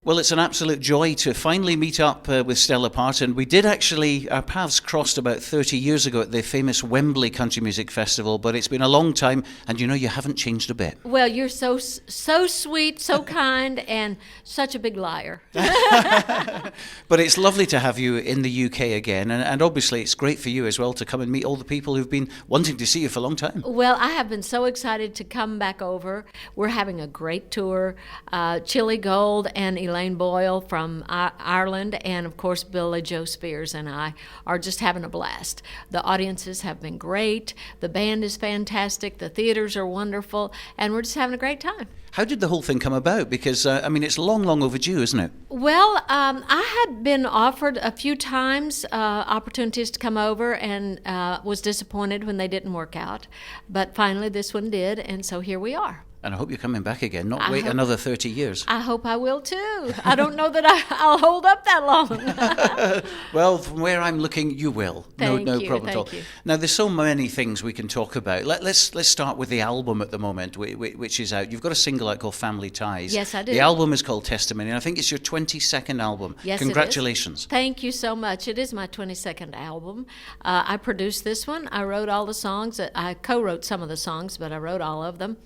Well, it's an absolute joy to finally meet up with Stella Parton. We did actually, our paths crossed about 30 years ago at the famous Wembley Country Music Festival, but it's been a long time, and you know, you haven't changed a bit. Well, you're so sweet, so kind, and such a big liar. But it's lovely to have you in the UK again, and obviously it's great for you as well to come and meet all the people who've been wanting to see you for a long time. Well, I have been so excited to come back over. We're having a great tour. Chilli Gold and Elaine Boyle from Ireland, and of course Billie Jo Spears and I are just having a blast. The audiences have been great, the band is fantastic, the theaters are wonderful, and we're just having a great time. How did the whole thing come about? Because, I mean, it's long overdue, isn't it? Well, I had been offered a few times opportunities to come over and was disappointed when they didn't work out. But finally this one did, and so here we are. And I hope you're coming back again, not wait another 30 years. I hope I will too. I don't know that I'll hold up that long. Well, from where I'm looking, you will. No problem at all. You. Now, there's so many things we can talk about. Let's start with the album at the moment, which is out. You've got a single out called Family Ties. Yes, I do. The album is called Testimony, and I think it's your 22nd album. Yes, congratulations. It is. Thank you so much. It is my 22nd album. I produced this one. I wrote all the songs. I co-wrote some of the songs, but I wrote all of them.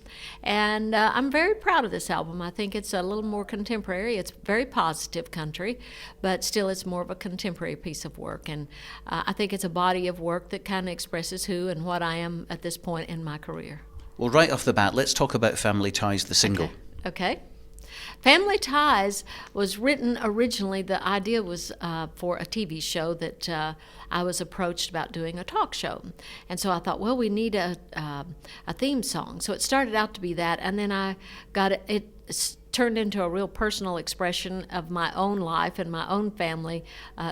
And I'm very proud of this album. I think it's a little more contemporary. It's very positive country, but still it's more of a contemporary piece of work. And I think it's a body of work that kind of expresses who and what I am at this point in my career. Well, right off the bat, let's talk about Family Ties, the single. Okay. Family Ties was written originally, the idea was for a TV show that I was approached about doing a talk show. And so I thought, well, we need a theme song. So it started out to be that, and then I got it turned into a real personal expression of my own life and my own family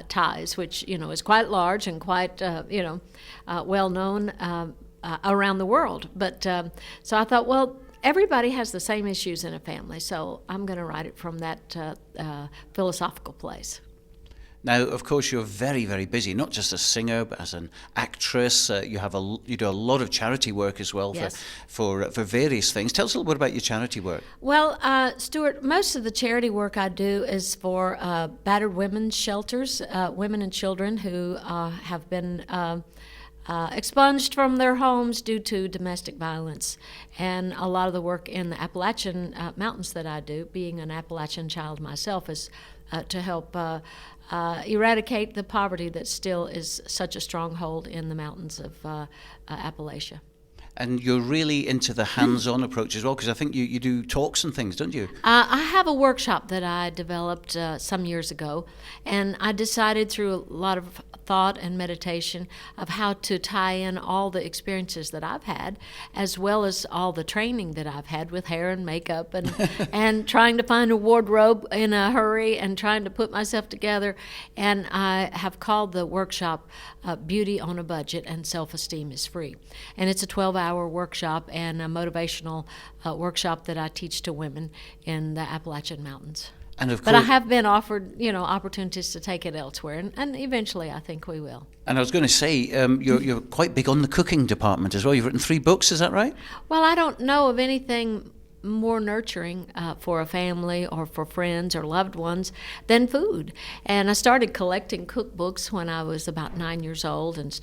ties, which, you know, is quite large and quite, well known around the world. But so I thought, well, everybody has the same issues in a family, so I'm going to write it from that philosophical place. Now, of course, you're very, very busy, not just as a singer, but as an actress. You do a lot of charity work as well. Yes. for various things. Tell us a little bit about your charity work. Well, Stuart, most of the charity work I do is for battered women's shelters, women and children who have been expunged from their homes due to domestic violence. And a lot of the work in the Appalachian Mountains that I do, being an Appalachian child myself, is to help eradicate the poverty that still is such a stronghold in the mountains of Appalachia. And you're really into the hands-on approach as well, because I think you do talks and things, don't you? I have a workshop that I developed some years ago, and I decided through a lot of thought and meditation of how to tie in all the experiences that I've had, as well as all the training that I've had with hair and makeup and and trying to find a wardrobe in a hurry and trying to put myself together. And I have called the workshop Beauty on a Budget and Self-Esteem is Free. And it's a 12-hour workshop and a motivational workshop that I teach to women in the Appalachian Mountains. And of course, but I have been offered, opportunities to take it elsewhere, and eventually I think we will. And I was going to say, you're quite big on the cooking department as well. You've written 3 books, is that right? Well, I don't know of anything more nurturing for a family or for friends or loved ones than food. And I started collecting cookbooks when I was about 9 years old, and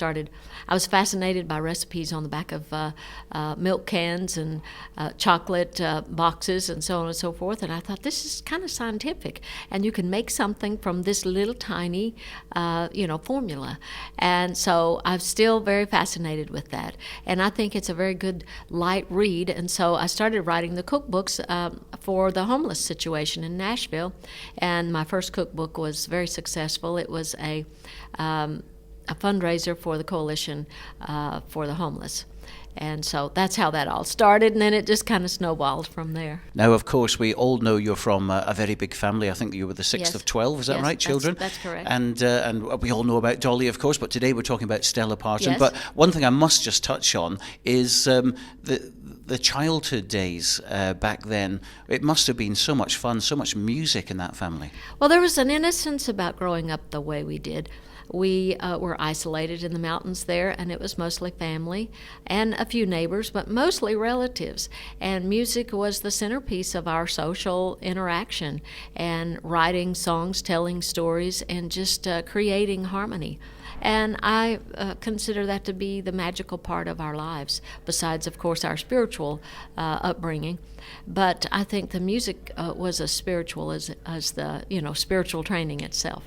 I was fascinated by recipes on the back of milk cans and chocolate boxes and so on and so forth. And I thought, this is kind of scientific, and you can make something from this little tiny formula. And so I'm still very fascinated with that, and I think it's a very good light read. And so I started writing the cookbooks for the homeless situation in Nashville, and my first cookbook was very successful. It was a fundraiser for the Coalition for the Homeless. And so that's how that all started, and then it just kind of snowballed from there. Now, of course, we all know you're from a very big family. I think you were the sixth of 12, is that right, children? That's correct. And we all know about Dolly, of course, but today we're talking about Stella Parton. Yes. But one thing I must just touch on is the childhood days back then. It must have been so much fun, so much music in that family. Well, there was an innocence about growing up the way we did. We were isolated in the mountains there, and it was mostly family and a few neighbors, but mostly relatives. And music was the centerpiece of our social interaction, and writing songs, telling stories, and just creating harmony. And I consider that to be the magical part of our lives, besides, of course, our spiritual upbringing. But I think the music was as spiritual as the spiritual training itself.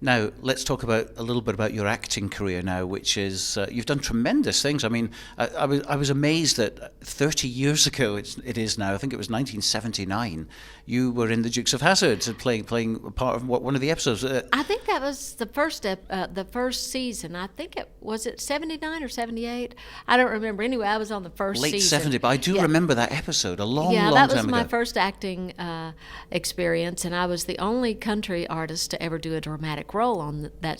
Now, let's talk about a little bit about your acting career now, which is, you've done tremendous things. I mean, I was amazed that 30 years ago, it is now, I think it was 1979, you were in the Dukes of Hazzard playing a part of one of the episodes. I think that was the first season. I think was it 79 or 78? I don't remember. Anyway, I was on the first late season. 70, but I do remember that episode a long time ago. Yeah, that was my first acting experience, and I was the only country artist to ever do a dramatic role on that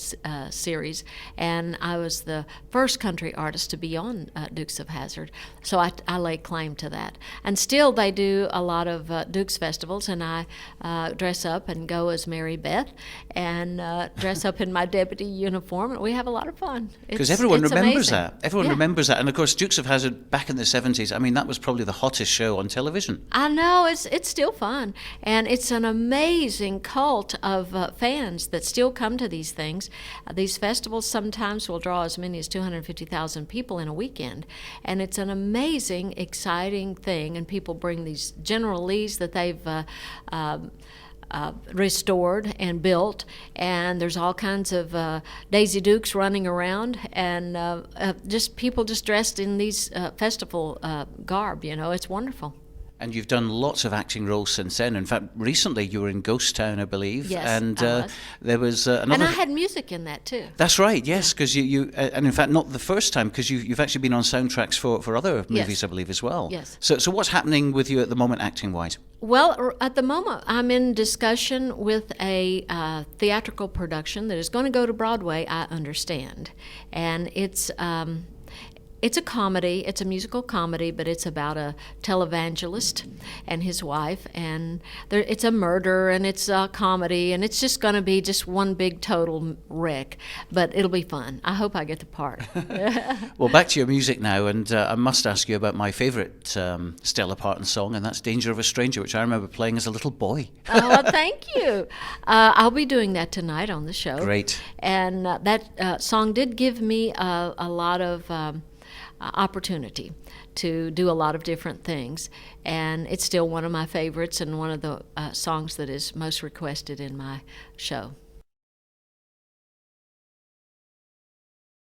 series, and I was the first country artist to be on Dukes of Hazzard, so I lay claim to that. And still they do a lot of Dukes festivals, and I dress up and go as Mary Beth and dress up in my deputy uniform, and we have a lot of fun. Because everyone remembers amazing. that. Everyone remembers that. And of course, Dukes of Hazzard back in the 70s, I mean, that was probably the hottest show on television. I know, it's still fun. And it's an amazing cult of fans that still come to these things. These festivals sometimes will draw as many as 250,000 people in a weekend. And it's an amazing, exciting thing. And people bring these General Lees that they've restored and built, and there's all kinds of Daisy Dukes running around, and just people just dressed in these festival garb. It's wonderful. And you've done lots of acting roles since then. In fact, recently you were in Ghost Town, I believe. Yes, and I was. There was another. And I had music in that too. That's right. Yes, because you and in fact not the first time, because you've actually been on soundtracks for other movies, Yes. I believe, as well. Yes. So what's happening with you at the moment, acting wise? Well, at the moment, I'm in discussion with a theatrical production that is going to go to Broadway, I understand. And it's a comedy. It's a musical comedy, but it's about a televangelist and his wife. And it's a murder, and it's a comedy, and it's just going to be just one big total wreck. But it'll be fun. I hope I get the part. Well, back to your music now, and I must ask you about my favourite Stella Parton song, and that's Danger of a Stranger, which I remember playing as a little boy. Oh, thank you. I'll be doing that tonight on the show. Great. And that song did give me a lot of opportunity to do a lot of different things, and it's still one of my favorites and one of the songs that is most requested in my show.